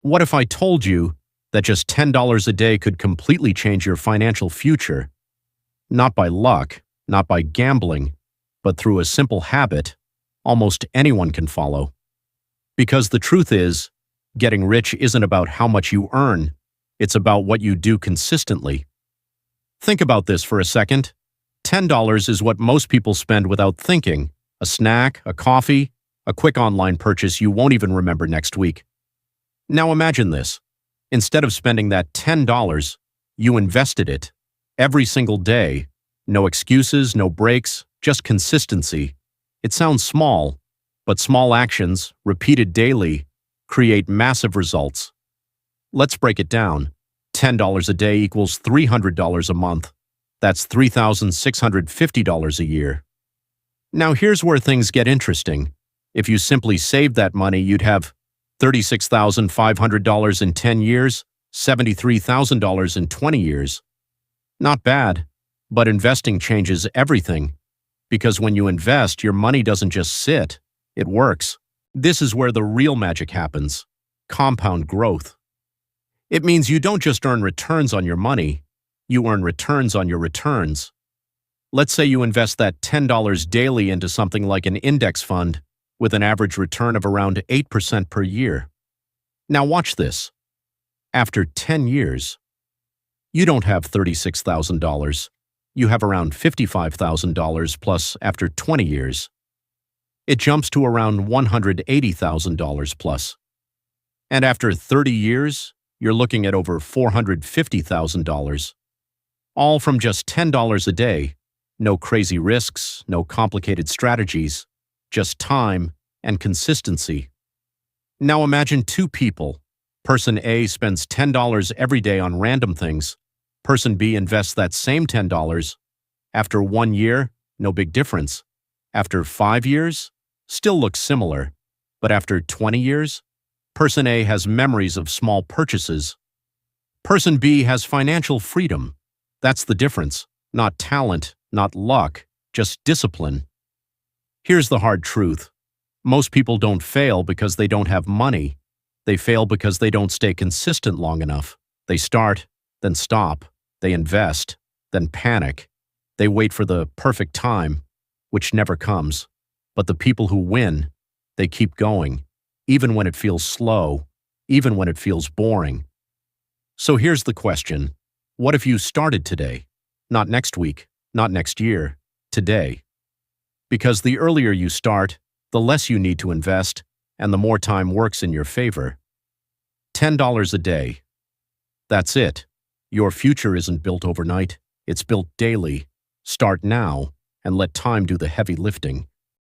What if I told you that just $10 a day could completely change your financial future? Not by luck, not by gambling, but through a simple habit almost anyone can follow. Because the truth is, getting rich isn't about how much you earn, it's about what you do consistently. Think about this for a second. $10 is what most people spend without thinking. A snack, a coffee, a quick online purchase you won't even remember next week. Now imagine this. Instead of spending that $10, you invested it. Every single day. No excuses, no breaks, just consistency. It sounds small, but small actions, repeated daily, create massive results. Let's break it down. $10 a day equals $300 a month. That's $3,650 a year. Now here's where things get interesting. If you simply saved that money, you'd have $36,500 in 10 years, $73,000 in 20 years. Not bad, but investing changes everything. Because when you invest, your money doesn't just sit, it works. This is where the real magic happens. Compound growth. It means you don't just earn returns on your money, you earn returns on your returns. Let's say you invest that $10 daily into something like an index fund with an average return of around 8% per year. Now watch this. After 10 years, you don't have $36,000. You have around $55,000 plus after 20 years. It jumps to around $180,000 plus. And after 30 years, you're looking at over $450,000. All from just $10 a day. No crazy risks, no complicated strategies, just time and consistency. Now imagine two people. Person A spends $10 every day on random things. Person B invests that same $10. After 1 year, no big difference. After 5 years, still looks similar. But after 20 years, Person A has memories of small purchases. Person B has financial freedom. That's the difference. Not talent, not luck, just discipline. Here's the hard truth. Most people don't fail because they don't have money. They fail because they don't stay consistent long enough. They start, then stop. They invest, then panic. They wait for the perfect time, which never comes. But the people who win, they keep going, even when it feels slow, even when it feels boring. So here's the question. What if you started today? Not next week, not next year, today. Because the earlier you start, the less you need to invest, and the more time works in your favor. $10 a day. That's it. Your future isn't built overnight, it's built daily. Start now, and let time do the heavy lifting.